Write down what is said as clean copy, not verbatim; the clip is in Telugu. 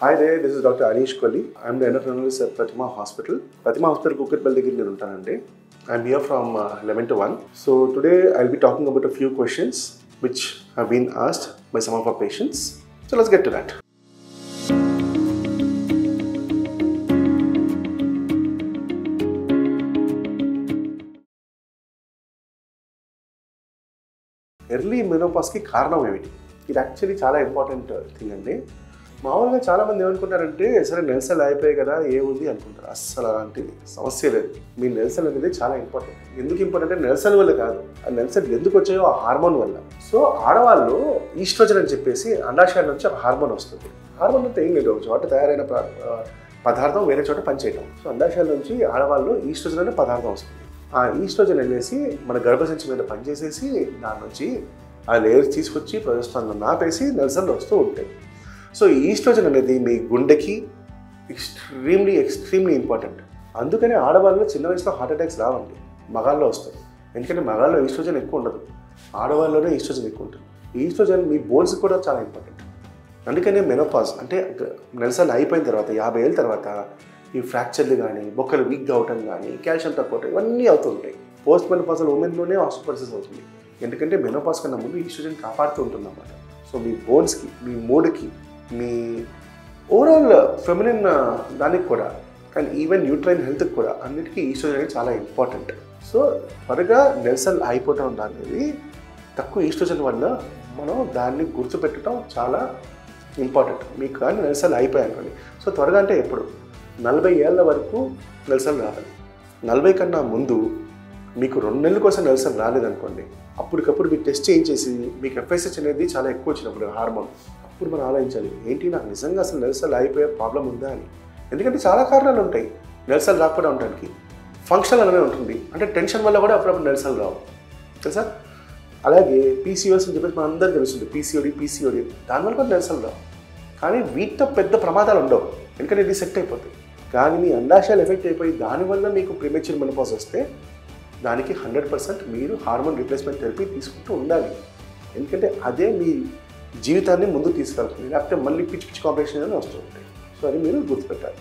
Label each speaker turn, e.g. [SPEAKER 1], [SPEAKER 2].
[SPEAKER 1] Hi there, this is Dr. Anish Kohli. I'm the endocrinologist at Pratima Hospital. Pratima Hospital Kukatpalli దగ్గర నేను ఉంటానండి. I'm here from 11 to 1. So today I'll be talking about a few questions which have been asked by some of our patients. So let's get to that. Early మెనోపాస్కి కారణం ఏమిటి? ఇది యాక్చువల్లీ చాలా ఇంపార్టెంట్ థింగ్ అండి. మామూలుగా చాలామంది ఏమనుకుంటారంటే సరే నెలసలు అయిపోయాయి కదా ఏముంది అనుకుంటారు. అస్సలు అలాంటి సమస్య లేదు. మీ నెలసలు అనేది చాలా ఇంపార్టెంట్. ఎందుకు ఇంపార్టెంట్ అంటే నెలసల వల్ల కాదు, ఆ నెలసలు ఎందుకు వచ్చాయో ఆ హార్మోన్ వల్ల. సో ఆడవాళ్ళు ఈస్ట్రోజన్ అని చెప్పేసి అండాశయం నుంచి ఒక హార్మోన్ వస్తుంది. హార్మోన్ అంటే ఏం లేదు, ఒక చోట తయారైన పదార్థం వేరే చోట పనిచేయటం. సో అండాశయాల నుంచి ఆడవాళ్ళు ఈస్ట్రోజన్ అనే పదార్థం వస్తుంది. ఆ ఈస్ట్రోజన్ వెళ్ళేసి మన గర్భసంచి మీద పనిచేసేసి దాని నుంచి ఆ లేయర్స్ తీసుకొచ్చి ప్రజస్థానంలో నాపేసి నెలసలు వస్తూ ఉంటాయి. సో ఈస్ట్రోజన్ అనేది మీ గుండెకి ఎక్స్ట్రీమ్లీ ఇంపార్టెంట్. అందుకని ఆడవాళ్ళు చిన్న వయసులో హార్ట్ అటాక్స్ రావండి, మగాల్లో వస్తాయి. ఎందుకంటే మగాల్లో ఈస్ట్రోజన్ ఎక్కువ ఉండదు, ఆడవాళ్ళలోనే ఈస్ట్రోజన్ ఎక్కువ ఉంటుంది. ఈస్ట్రోజన్ మీ బోన్స్ కూడా చాలా ఇంపార్టెంట్. అందుకనే మెనోపాజ్ అంటే నెలసలు అయిపోయిన తర్వాత 50 ఏళ్ళ తర్వాత ఈ ఫ్రాక్చర్లు కానీ, బొక్కలు వీక్గా అవటం కానీ, కాల్షియం తక్కువ ఇవన్నీ అవుతుంటాయి. పోస్ట్ మెనోపాజల్ ఉమెన్లోనే ఆస్టియోపరోసిస్ అవుతుంది. ఎందుకంటే మెనోపాజ్ కన్నా ముందు ఈస్ట్రోజన్ కాపాడుతూ ఉంటుంది అన్నమాట. సో మీ బోన్స్కి, మీ మూడ్కి, మీ ఓవరాల్ ఫెమినిన్ దానికి కూడా, కానీ ఈవెన్ న్యూట్రైన్ హెల్త్కి కూడా అన్నిటికీ ఈస్ట్రోజన్ అనేది చాలా ఇంపార్టెంట్. సో త్వరగా నెలసలు అయిపోవటం అనేది తక్కువ ఈస్ట్రోజన్ వల్ల మనం దాన్ని గుర్తుపెట్టడం చాలా ఇంపార్టెంట్. మీకు కానీ నెలసలు అయిపోయాయి. సో త్వరగా అంటే ఎప్పుడు 40 ఏళ్ళ వరకు నెలసలు రావాలి. 40 కన్నా ముందు మీకు 2 నెలల కోసం నెలసలు రాలేదనుకోండి, అప్పటికప్పుడు మీకు టెస్ట్ చేయించేసి మీకు FSH అనేది చాలా ఎక్కువ వచ్చినప్పుడు హార్మోన్, అప్పుడు మనం ఆలోచించాలి ఏంటి నాకు నిజంగా అసలు నెలసలు అయిపోయే ప్రాబ్లం ఉందా అని. ఎందుకంటే చాలా కారణాలు ఉంటాయి నెలసలు రాకుండా ఉండడానికి. ఫంక్షనల్ అలానే ఉంటుంది, అంటే టెన్షన్ వల్ల కూడా అప్పుడప్పుడు నెలసలు రావు తెలుసా. అలాగే PCOS అని చెప్పేసి మన అందరికీ తెలుస్తుంది, PCOD దానివల్ల కూడా నెలసలు రావు. కానీ వీటితో పెద్ద ప్రమాదాలు ఉండవు, ఎందుకంటే ఇది సెట్ అయిపోతుంది. కానీ మీ అండాశయాలు ఎఫెక్ట్ అయిపోయి దానివల్ల మీకు ప్రీమెచ్యూర్ మెనోపాజ్ వస్తే దానికి 100% మీరు హార్మోన్ రీప్లేస్మెంట్ థెరపీ తీసుకుంటూ ఉండాలి. ఎందుకంటే అదే మీ జీవితాన్ని ముందుకు తీసుకెళ్తుంది, లేకపోతే మళ్ళీ పిచ్చి కాంప్లికేషన్ అని వస్తూ ఉంటాయి. సో అది మీరు గుర్తుపెట్టాలి.